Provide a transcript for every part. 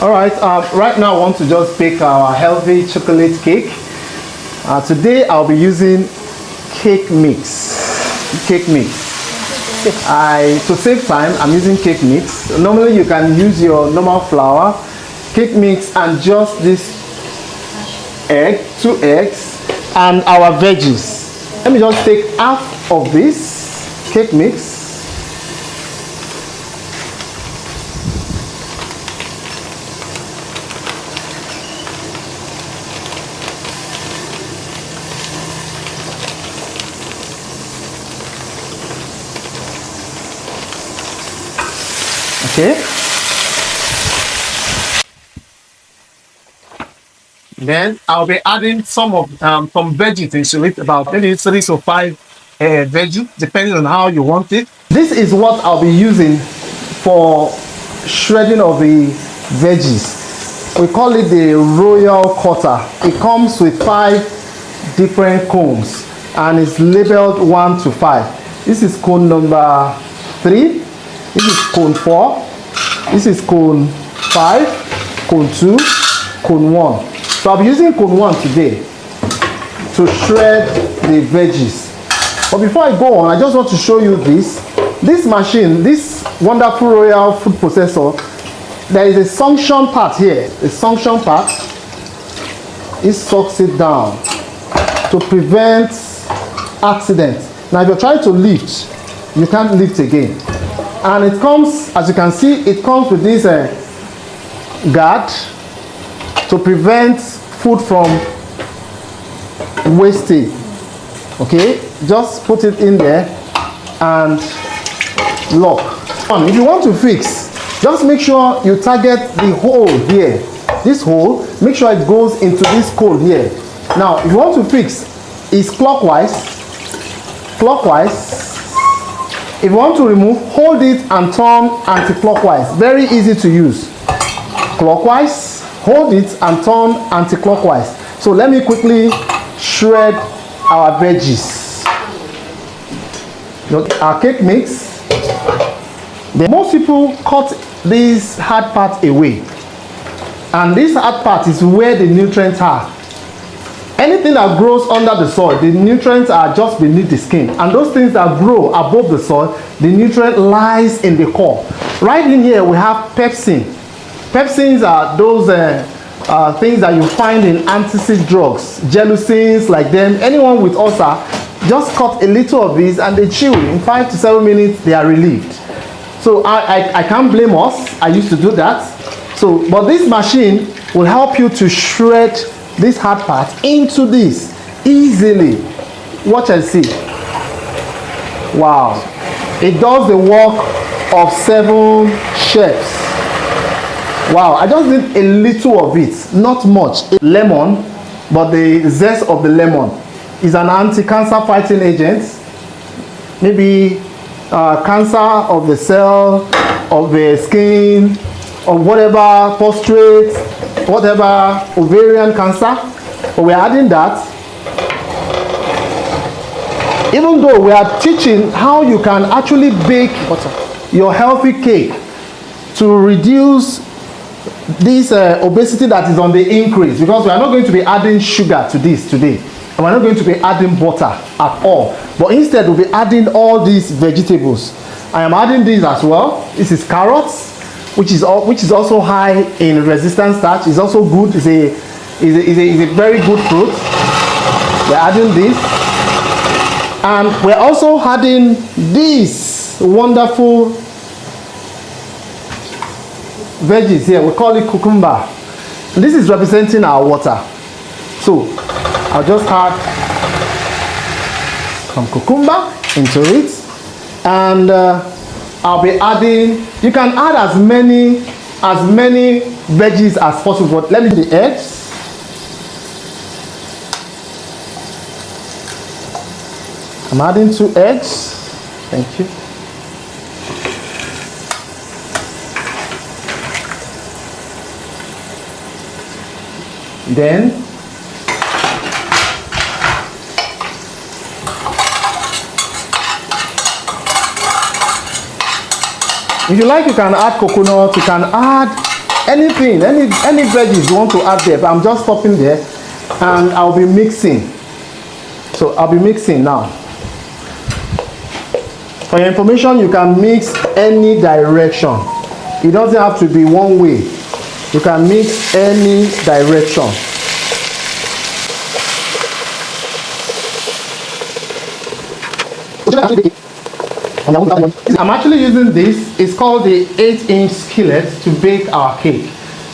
All right, right now I want to just bake our healthy chocolate cake. Today I'll be using cake mix. To save time, I'm using cake mix. Normally you can use your normal flour, cake mix, and just this egg, 2 eggs, and our veggies. Let me just take half of this cake mix. Okay. Then I'll be adding some veggies into it, about maybe 3 to 5 veggies, depending on how you want it. This is what I'll be using for shredding of the veggies. We call it the royal cutter. It comes with 5 different cones and it's labeled 1 to 5. This is cone number 3. This is cone 4. This is cone 5, cone 2, cone 1. So I'll be using cone 1 today to shred the veggies. But before I go on, I just want to show you this. This machine, this wonderful Royal food processor, there is a suction part here. A suction part. It sucks it down to prevent accidents. Now if you're trying to lift, you can't lift again. And it comes, as you can see, it comes with this guard to prevent food from wasting. Okay, just put it in there and lock. If you want to fix, just make sure you target the hole here. This hole, make sure it goes into this hole here. Now if you want to fix, it's clockwise. If you want to remove, hold it and turn anti-clockwise. Very easy to use. Clockwise, hold it and turn anti-clockwise. So let me quickly shred our veggies. Our cake mix. Then most people cut this hard part away. And this hard part is where the nutrients are. Anything that grows under the soil, the nutrients are just beneath the skin. And those things that grow above the soil, the nutrient lies in the core. Right in here, we have pepsin. Pepsins are those things that you find in antacid drugs. Gelsins, like them. Anyone with ulcer, just cut a little of these and they chew. In 5 to 7 minutes, they are relieved. So I can't blame us. I used to do that. So, but this machine will help you to shred this hard part into this easily. Watch and see. Wow, it does the work of 7 chefs. Wow, I just need a little of it, not much. Lemon, but the zest of the lemon is an anti-cancer fighting agent. Maybe cancer of the cell, of the skin, or whatever, prostate, whatever, ovarian cancer. But we're adding that. Even though we are teaching how you can actually bake your healthy cake to reduce this obesity that is on the increase, because we are not going to be adding sugar to this today, and we're not going to be adding butter at all, but instead we'll be adding all these vegetables. I am adding these as well. This is carrots, which is also high in resistant starch. It's also good. It's a very good fruit. We're adding this, and we're also adding this wonderful veggies here. We call it cucumber. This is representing our water. So I'll just add some cucumber into it, and I'll be adding, you can add as many veggies as possible. But let me do the eggs. I'm adding 2 eggs. Thank you. Then if you like, you can add coconut, you can add anything, any veggies you want to add there, but I'm just stopping there and I'll be mixing. So I'll be mixing now. For your information, you can mix any direction. It doesn't have to be one way. You can mix any direction. I'm actually using this. It's called the 8-inch skillet to bake our cake,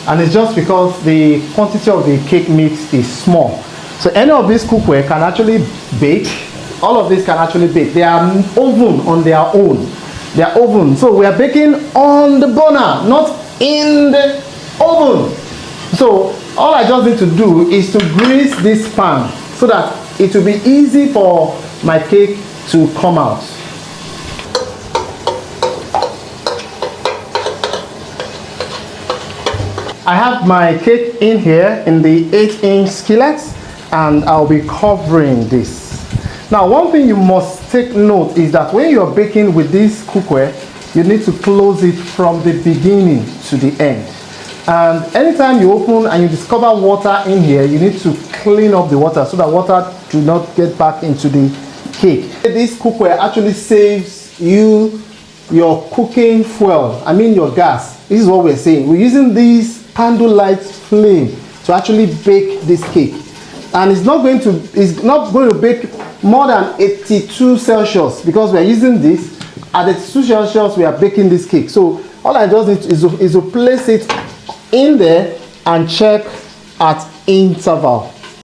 and it's just because the quantity of the cake mix is small. So any of these cookware can actually bake. All of this can actually bake. They are oven on their own. They are oven. So we are baking on the burner, not in the oven. So all I just need to do is to grease this pan so that it will be easy for my cake to come out. I have my cake in here in the 8-inch skillet, and I'll be covering this. Now, one thing you must take note is that when you're baking with this cookware, you need to close it from the beginning to the end. And anytime you open and you discover water in here, you need to clean up the water so that water do not get back into the cake. This cookware actually saves you your cooking fuel, I mean your gas. This is what we're saying. We're using this candlelight flame to actually bake this cake. And it's not going to bake more than 82 Celsius because we are using this. At 82 Celsius, we are baking this cake. So all I just need is to place it in there and check at interval.